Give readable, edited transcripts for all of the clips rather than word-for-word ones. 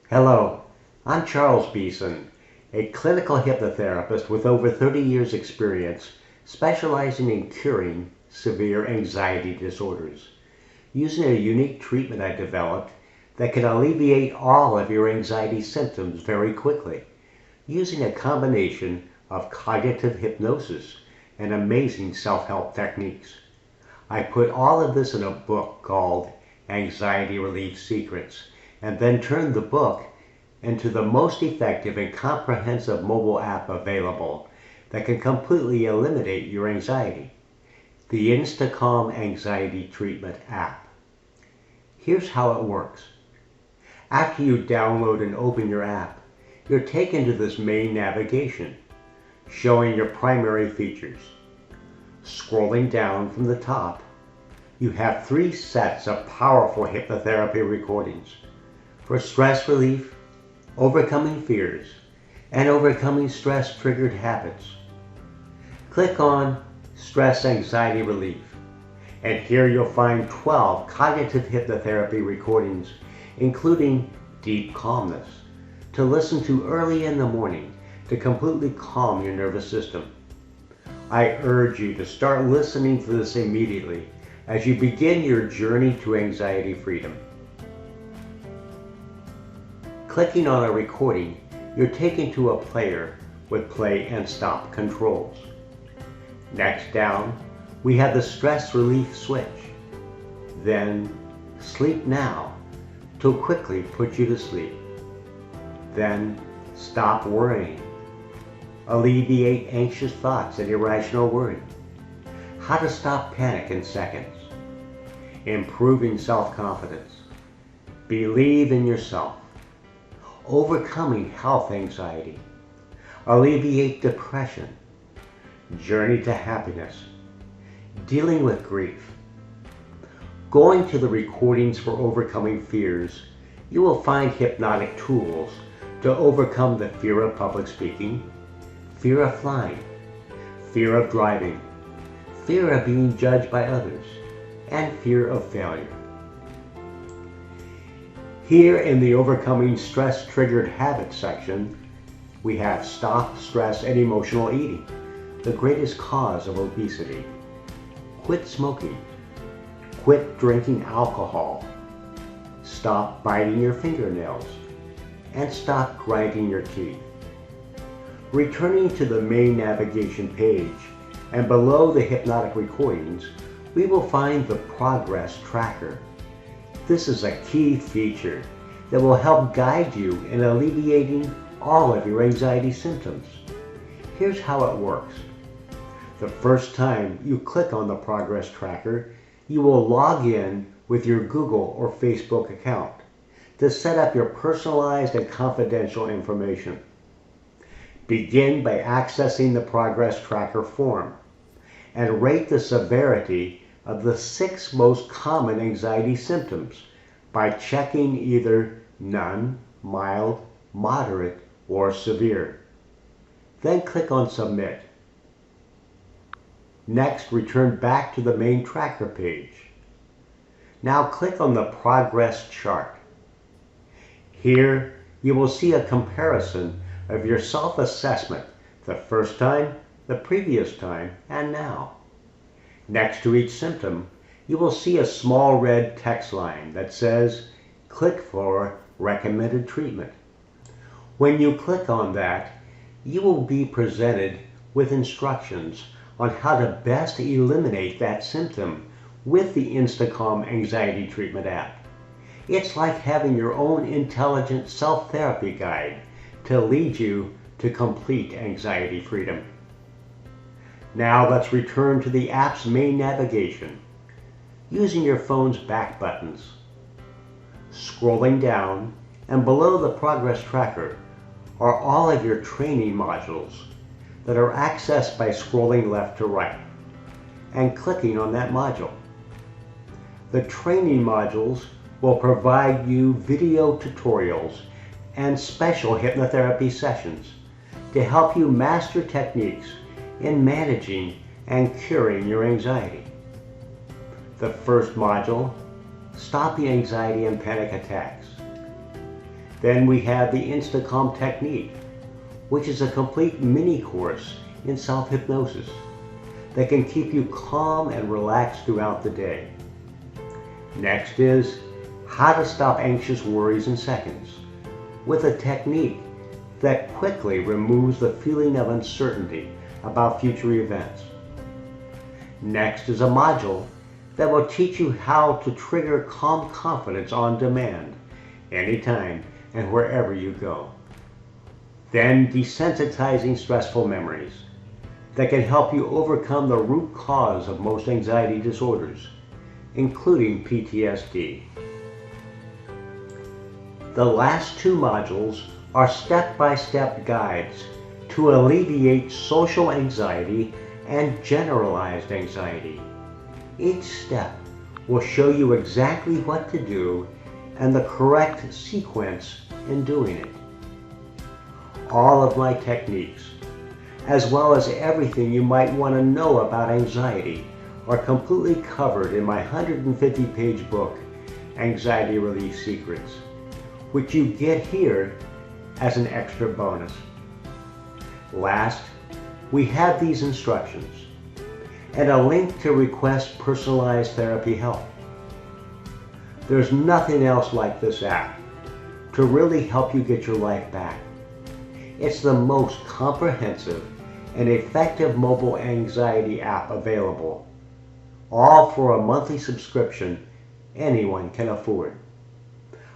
Hello, I'm Charles Beeson, a clinical hypnotherapist with over 30 years experience specializing in curing severe anxiety disorders, using a unique treatment I developed that can alleviate all of your anxiety symptoms very quickly, using a combination of cognitive hypnosis and amazing self-help techniques. I put all of this in a book called Anxiety Relief Secrets, and then turned the book into the most effective and comprehensive mobile app available that can completely eliminate your anxiety, the Instacalm Anxiety Treatment app. Here's how it works. After you download and open your app, you're taken to this main navigation, showing your primary features. Scrolling down from the top, you have 3 sets of powerful hypnotherapy recordings for stress relief, overcoming fears, and overcoming stress-triggered habits. Click on Stress Anxiety Relief, and here you'll find 12 cognitive hypnotherapy recordings, including Deep Calmness, to listen to early in the morning to completely calm your nervous system. I urge you to start listening to this immediately as you begin your journey to anxiety freedom. Clicking on a recording, you're taken to a player with play and stop controls. Next down, we have the stress relief switch. Then Sleep Now to quickly put you to sleep. Then Stop Worrying. Alleviate anxious thoughts and irrational worry. How to stop panic in seconds. Improving self-confidence. Believe in yourself. Overcoming health anxiety. Alleviate depression. Journey to happiness. Dealing with grief. Going to the recordings for overcoming fears, you will find hypnotic tools to overcome the fear of public speaking, fear of flying, fear of driving, fear of being judged by others, and fear of failure. Here in the Overcoming Stress-Triggered Habits section, we have Stop Stress and Emotional Eating, the greatest cause of obesity. Quit smoking. Quit drinking alcohol. Stop biting your fingernails. And stop grinding your teeth. Returning to the main navigation page, and below the hypnotic recordings, we will find the progress tracker. This is a key feature that will help guide you in alleviating all of your anxiety symptoms. Here's how it works. The first time you click on the progress tracker, you will log in with your Google or Facebook account to set up your personalized and confidential information. Begin by accessing the progress tracker form and rate the severity of the 6 most common anxiety symptoms by checking either none, mild, moderate, or severe. Then click on Submit. Next, return back to the main tracker page. Now click on the progress chart. Here, you will see a comparison of your self-assessment the first time, the previous time, and now. Next to each symptom, you will see a small red text line that says, "Click for recommended treatment." When you click on that, you will be presented with instructions on how to best eliminate that symptom with the Instacalm Anxiety Treatment app. It's like having your own intelligent self-therapy guide to lead you to complete anxiety freedom. Now let's return to the app's main navigation, using your phone's back buttons. Scrolling down, and below the progress tracker are all of your training modules that are accessed by scrolling left to right and clicking on that module. The training modules will provide you video tutorials and special hypnotherapy sessions to help you master techniques in managing and curing your anxiety. The first module, Stopping Anxiety and Panic Attacks. Then we have the Calm technique, which is a complete mini course in self-hypnosis that can keep you calm and relaxed throughout the day. Next is how to stop anxious worries in seconds, with a technique that quickly removes the feeling of uncertainty about future events. Next is a module that will teach you how to trigger calm confidence on demand, anytime and wherever you go. Then desensitizing stressful memories that can help you overcome the root cause of most anxiety disorders, including PTSD. The last two modules are step-by-step guides to alleviate social anxiety and generalized anxiety. Each step will show you exactly what to do and the correct sequence in doing it. All of my techniques, as well as everything you might want to know about anxiety, are completely covered in my 150-page book, Anxiety Relief Secrets, which you get here as an extra bonus. Last, we have these instructions and a link to request personalized therapy help. There's nothing else like this app to really help you get your life back. It's the most comprehensive and effective mobile anxiety app available, all for a monthly subscription anyone can afford.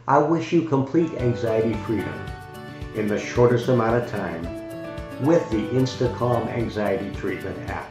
I wish you complete anxiety freedom in the shortest amount of time with the Calm Anxiety Treatment app.